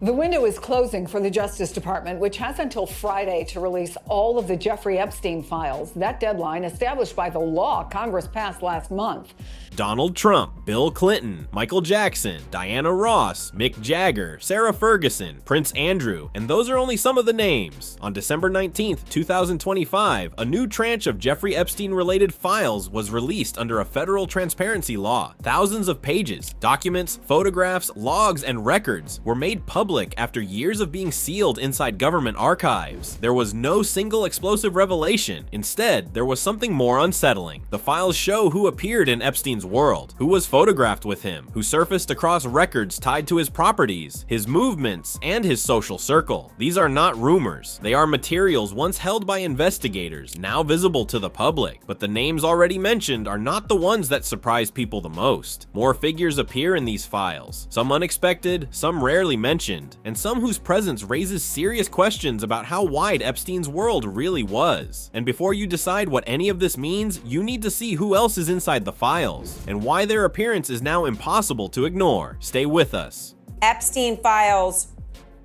The window is closing for the Justice Department, which has until Friday to release all of the Jeffrey Epstein files. That deadline, established by the law Congress passed last month. Donald Trump, Bill Clinton, Michael Jackson, Diana Ross, Mick Jagger, Sarah Ferguson, Prince Andrew, and those are only some of the names. On December 19th, 2025, a new tranche of Jeffrey Epstein-related files was released under a federal transparency law. Thousands of pages, documents, photographs, logs, and records were made public after years of being sealed inside government archives. There was no single explosive revelation. Instead, there was something more unsettling. The files show who appeared in Epstein's world, who was photographed with him, who surfaced across records tied to his properties, his movements, and his social circle. These are not rumors. They are materials once held by investigators, now visible to the public. But the names already mentioned are not the ones that surprise people the most. More figures appear in these files, some unexpected, some rarely mentioned, and some whose presence raises serious questions about how wide Epstein's world really was. And before you decide what any of this means, you need to see who else is inside the files, and why their appearance is now impossible to ignore. Stay with us. Epstein files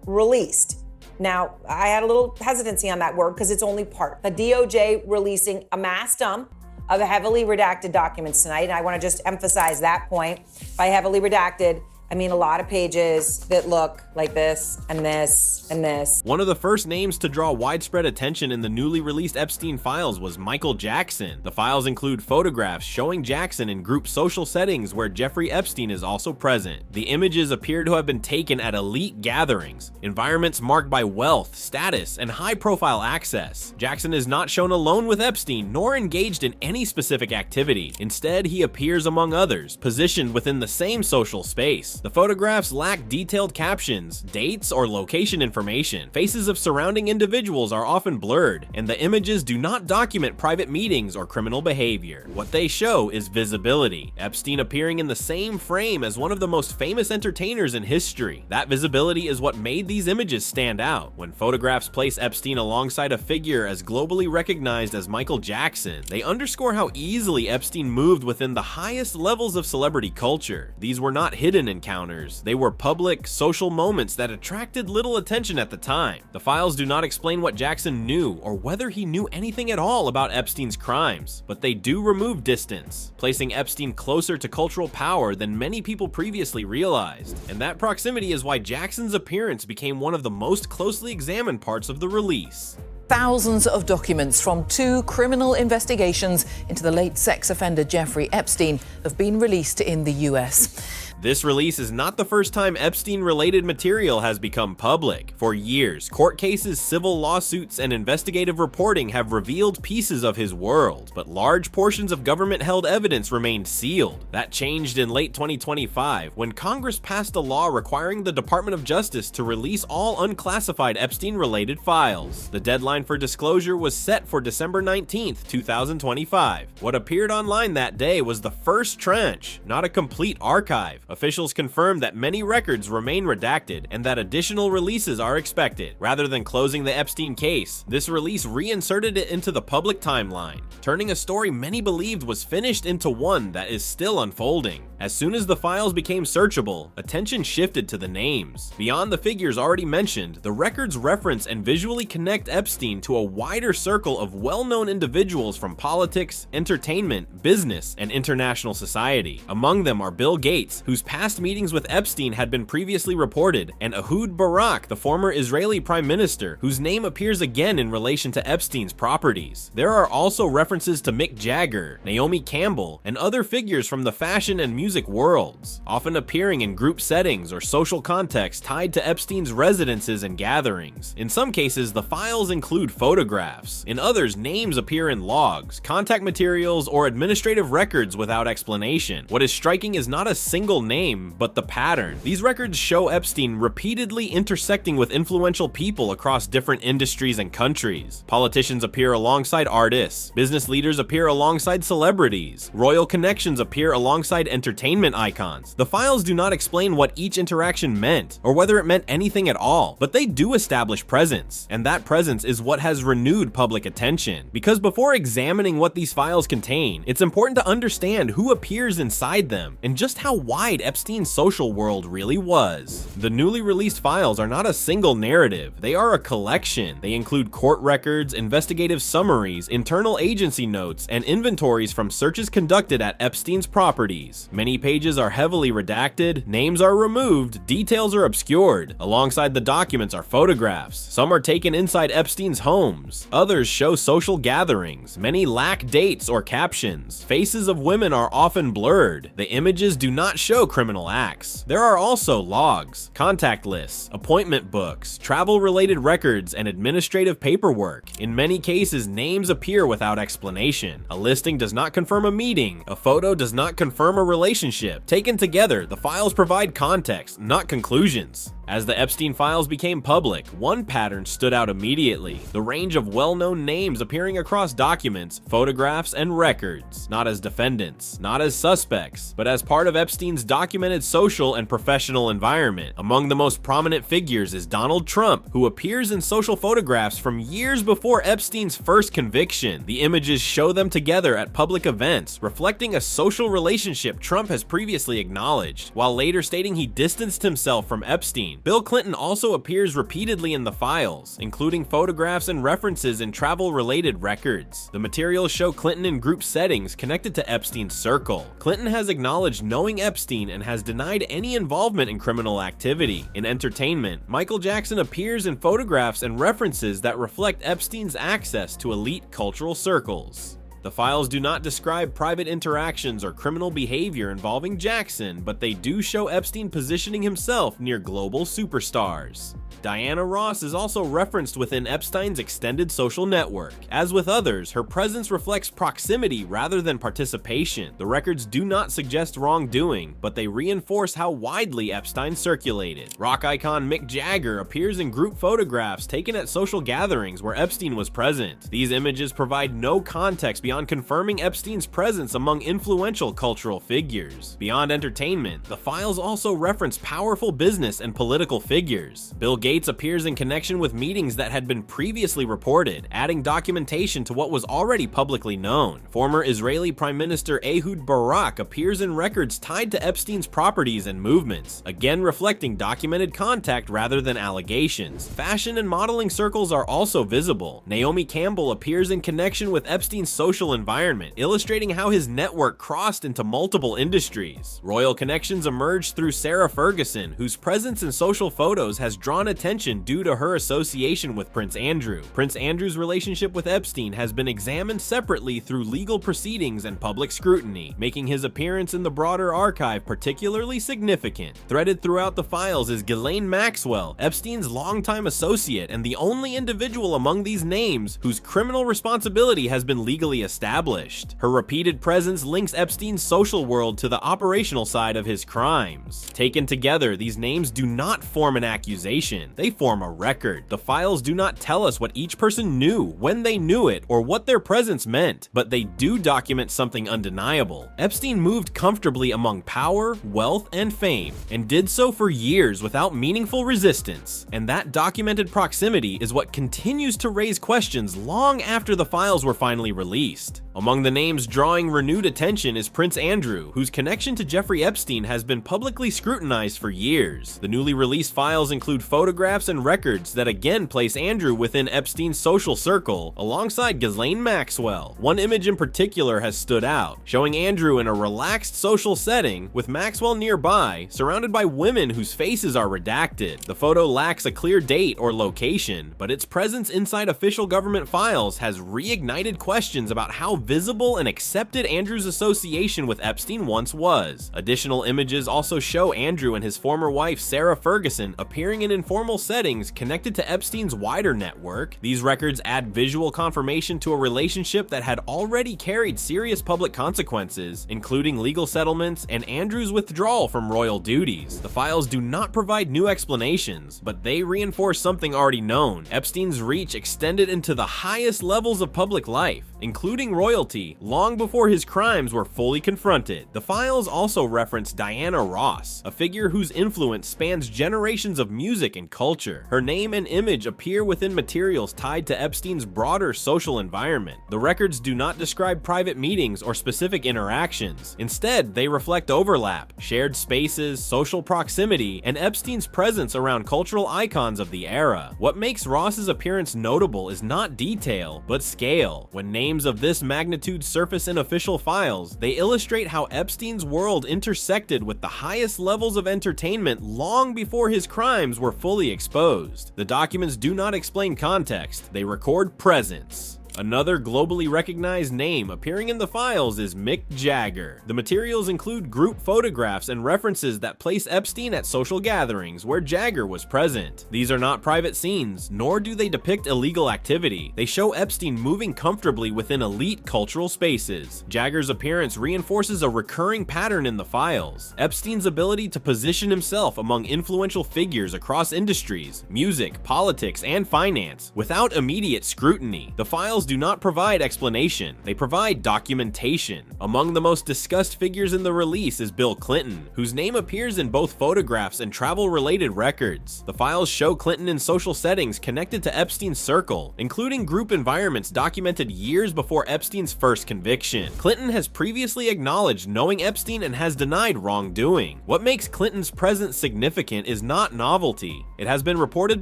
released. Now, I had a little hesitancy on that word because it's only part. The DOJ releasing a mass dump of heavily redacted documents tonight, and I want to just emphasize that point. By heavily redacted, I mean a lot of pages that look like this and this and this. One of the first names to draw widespread attention in the newly released Epstein files was Michael Jackson. The files include photographs showing Jackson in group social settings where Jeffrey Epstein is also present. The images appear to have been taken at elite gatherings, environments marked by wealth, status, and high-profile access. Jackson is not shown alone with Epstein, nor engaged in any specific activity. Instead, he appears among others, positioned within the same social space. The photographs lack detailed captions, dates, or location information. Faces of surrounding individuals are often blurred, and the images do not document private meetings or criminal behavior. What they show is visibility. Epstein appearing in the same frame as one of the most famous entertainers in history. That visibility is what made these images stand out. When photographs place Epstein alongside a figure as globally recognized as Michael Jackson, they underscore how easily Epstein moved within the highest levels of celebrity culture. These were not hidden encounters. They were public, social moments that attracted little attention at the time. The files do not explain what Jackson knew or whether he knew anything at all about Epstein's crimes, but they do remove distance, placing Epstein closer to cultural power than many people previously realized. And that proximity is why Jackson's appearance became one of the most closely examined parts of the release. Thousands of documents from 2 criminal investigations into the late sex offender Jeffrey Epstein have been released in the US. This release is not the first time Epstein-related material has become public. For years, court cases, civil lawsuits, and investigative reporting have revealed pieces of his world, but large portions of government-held evidence remained sealed. That changed in late 2025 when Congress passed a law requiring the Department of Justice to release all unclassified Epstein-related files. The deadline for disclosure was set for December 19th, 2025. What appeared online that day was the first tranche, not a complete archive. Officials confirmed that many records remain redacted and that additional releases are expected. Rather than closing the Epstein case, this release reinserted it into the public timeline, turning a story many believed was finished into one that is still unfolding. As soon as the files became searchable, attention shifted to the names. Beyond the figures already mentioned, the records reference and visually connect Epstein to a wider circle of well-known individuals from politics, entertainment, business, and international society. Among them are Bill Gates, whose past meetings with Epstein had been previously reported, and Ehud Barak, the former Israeli prime minister, whose name appears again in relation to Epstein's properties. There are also references to Mick Jagger, Naomi Campbell, and other figures from the fashion and music worlds, often appearing in group settings or social contexts tied to Epstein's residences and gatherings. In some cases, the files include photographs. In others, names appear in logs, contact materials, or administrative records without explanation. What is striking is not a single name, but the pattern. These records show Epstein repeatedly intersecting with influential people across different industries and countries. Politicians appear alongside artists, business leaders appear alongside celebrities, royal connections appear alongside entertainers, entertainment icons. The files do not explain what each interaction meant, or whether it meant anything at all, but they do establish presence, and that presence is what has renewed public attention. Because before examining what these files contain, it's important to understand who appears inside them, and just how wide Epstein's social world really was. The newly released files are not a single narrative, they are a collection. They include court records, investigative summaries, internal agency notes, and inventories from searches conducted at Epstein's properties. Many pages are heavily redacted, names are removed, details are obscured. Alongside the documents are photographs. Some are taken inside Epstein's homes. Others show social gatherings. Many lack dates or captions. Faces of women are often blurred. The images do not show criminal acts. There are also logs, contact lists, appointment books, travel-related records, and administrative paperwork. In many cases, names appear without explanation. A listing does not confirm a meeting. A photo does not confirm a relationship. Taken together, the files provide context, not conclusions. As the Epstein files became public, one pattern stood out immediately: the range of well-known names appearing across documents, photographs, and records, not as defendants, not as suspects, but as part of Epstein's documented social and professional environment. Among the most prominent figures is Donald Trump, who appears in social photographs from years before Epstein's first conviction. The images show them together at public events, reflecting a social relationship Trump has previously acknowledged, while later stating he distanced himself from Epstein. Bill Clinton also appears repeatedly in the files, including photographs and references in travel-related records. The materials show Clinton in group settings connected to Epstein's circle. Clinton has acknowledged knowing Epstein and has denied any involvement in criminal activity. In entertainment, Michael Jackson appears in photographs and references that reflect Epstein's access to elite cultural circles. The files do not describe private interactions or criminal behavior involving Jackson, but they do show Epstein positioning himself near global superstars. Diana Ross is also referenced within Epstein's extended social network. As with others, her presence reflects proximity rather than participation. The records do not suggest wrongdoing, but they reinforce how widely Epstein circulated. Rock icon Mick Jagger appears in group photographs taken at social gatherings where Epstein was present. These images provide no context beyond confirming Epstein's presence among influential cultural figures. Beyond entertainment, the files also reference powerful business and political figures. Bill Gates appears in connection with meetings that had been previously reported, adding documentation to what was already publicly known. Former Israeli Prime Minister Ehud Barak appears in records tied to Epstein's properties and movements, again reflecting documented contact rather than allegations. Fashion and modeling circles are also visible. Naomi Campbell appears in connection with Epstein's social environment, illustrating how his network crossed into multiple industries. Royal connections emerged through Sarah Ferguson, whose presence in social photos has drawn attention due to her association with Prince Andrew. Prince Andrew's relationship with Epstein has been examined separately through legal proceedings and public scrutiny, making his appearance in the broader archive particularly significant. Threaded throughout the files is Ghislaine Maxwell, Epstein's longtime associate and the only individual among these names whose criminal responsibility has been legally established. Her repeated presence links Epstein's social world to the operational side of his crimes. Taken together, these names do not form an accusation. They form a record. The files do not tell us what each person knew, when they knew it, or what their presence meant, but they do document something undeniable. Epstein moved comfortably among power, wealth, and fame, and did so for years without meaningful resistance. And that documented proximity is what continues to raise questions long after the files were finally released. Among the names drawing renewed attention is Prince Andrew, whose connection to Jeffrey Epstein has been publicly scrutinized for years. The newly released files include photographs and records that again place Andrew within Epstein's social circle, alongside Ghislaine Maxwell. One image in particular has stood out, showing Andrew in a relaxed social setting, with Maxwell nearby, surrounded by women whose faces are redacted. The photo lacks a clear date or location, but its presence inside official government files has reignited questions about how visible and accepted Andrew's association with Epstein once was. Additional images also show Andrew and his former wife Sarah Ferguson appearing in informal settings connected to Epstein's wider network. These records add visual confirmation to a relationship that had already carried serious public consequences, including legal settlements and Andrew's withdrawal from royal duties. The files do not provide new explanations, but they reinforce something already known. Epstein's reach extended into the highest levels of public life, including royalty, long before his crimes were fully confronted. The files also reference Diana Ross, a figure whose influence spans generations of music and culture. Her name and image appear within materials tied to Epstein's broader social environment. The records do not describe private meetings or specific interactions. Instead, they reflect overlap, shared spaces, social proximity, and Epstein's presence around cultural icons of the era. What makes Ross's appearance notable is not detail, but scale. When names of this magnitude surface in official files, they illustrate how Epstein's world intersected with the highest levels of entertainment long before his crimes were fully exposed. The documents do not explain context, they record presence. Another globally recognized name appearing in the files is Mick Jagger. The materials include group photographs and references that place Epstein at social gatherings where Jagger was present. These are not private scenes, nor do they depict illegal activity. They show Epstein moving comfortably within elite cultural spaces. Jagger's appearance reinforces a recurring pattern in the files: Epstein's ability to position himself among influential figures across industries, music, politics, and finance, without immediate scrutiny. The files do not provide explanation, they provide documentation. Among the most discussed figures in the release is Bill Clinton, whose name appears in both photographs and travel-related records. The files show Clinton in social settings connected to Epstein's circle, including group environments documented years before Epstein's first conviction. Clinton has previously acknowledged knowing Epstein and has denied wrongdoing. What makes Clinton's presence significant is not novelty. It has been reported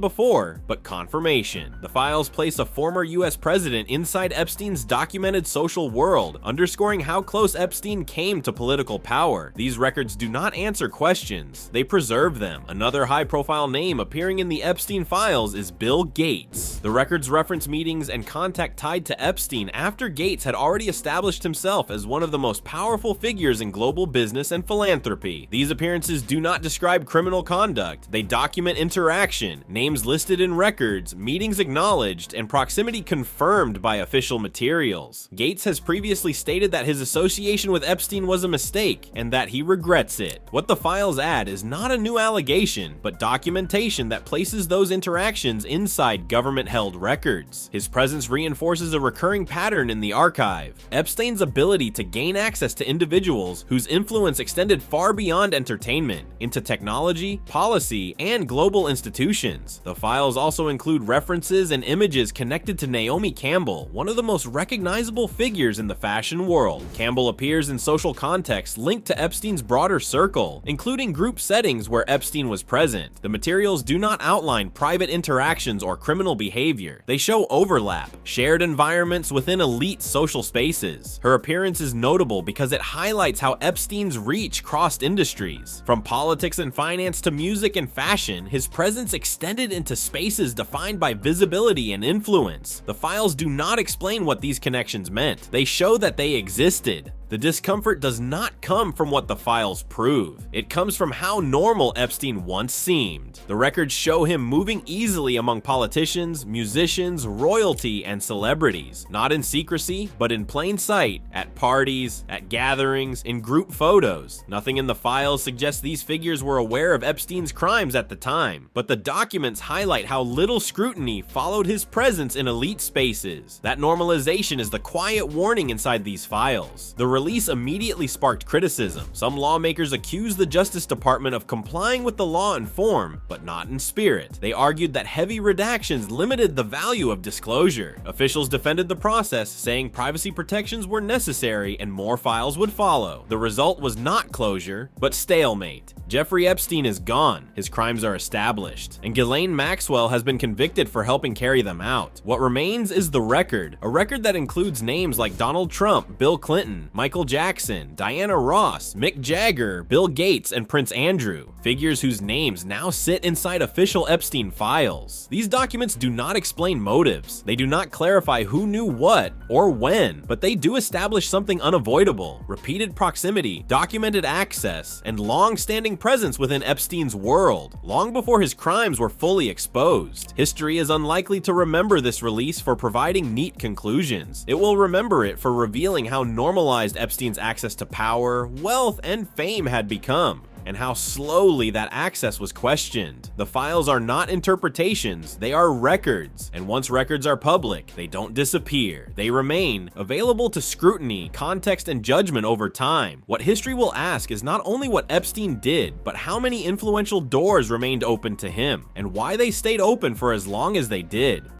before, but confirmation. The files place a former US president inside Epstein's documented social world, underscoring how close Epstein came to political power. These records do not answer questions, they preserve them. Another high-profile name appearing in the Epstein files is Bill Gates. The records reference meetings and contact tied to Epstein after Gates had already established himself as one of the most powerful figures in global business and philanthropy. These appearances do not describe criminal conduct, they document interaction, names listed in records, meetings acknowledged, and proximity confirmed by official materials. Gates has previously stated that his association with Epstein was a mistake and that he regrets it. What the files add is not a new allegation, but documentation that places those interactions inside government-held records. His presence reinforces a recurring pattern in the archive: Epstein's ability to gain access to individuals whose influence extended far beyond entertainment, into technology, policy, and global institutions. The files also include references and images connected to Naomi Campbell, one of the most recognizable figures in the fashion world. Campbell appears in social contexts linked to Epstein's broader circle, including group settings where Epstein was present. The materials do not outline private interactions or criminal behavior. They show overlap, shared environments within elite social spaces. Her appearance is notable because it highlights how Epstein's reach crossed industries. From politics and finance to music and fashion, his presence extended into spaces defined by visibility and influence. The files do not explain what these connections meant. They show that they existed. The discomfort does not come from what the files prove. It comes from how normal Epstein once seemed. The records show him moving easily among politicians, musicians, royalty, and celebrities, not in secrecy, but in plain sight, at parties, at gatherings, in group photos. Nothing in the files suggests these figures were aware of Epstein's crimes at the time, but the documents highlight how little scrutiny followed his presence in elite spaces. That normalization is the quiet warning inside these files. The release immediately sparked criticism. Some lawmakers accused the Justice Department of complying with the law in form, but not in spirit. They argued that heavy redactions limited the value of disclosure. Officials defended the process, saying privacy protections were necessary and more files would follow. The result was not closure, but stalemate. Jeffrey Epstein is gone, his crimes are established, and Ghislaine Maxwell has been convicted for helping carry them out. What remains is the record, a record that includes names like Donald Trump, Bill Clinton, Michael Jackson, Diana Ross, Mick Jagger, Bill Gates, and Prince Andrew, figures whose names now sit inside official Epstein files. These documents do not explain motives, they do not clarify who knew what or when, but they do establish something unavoidable: repeated proximity, documented access, and long-standing presence within Epstein's world, long before his crimes were fully exposed. History is unlikely to remember this release for providing neat conclusions. It will remember it for revealing how normalized Epstein's access to power, wealth, and fame had become. and how slowly that access was questioned. The files are not interpretations, they are records, and once records are public, they don't disappear. They remain available to scrutiny, context, and judgment over time. What history will ask is not only what Epstein did, but how many influential doors remained open to him, and why they stayed open for as long as they did.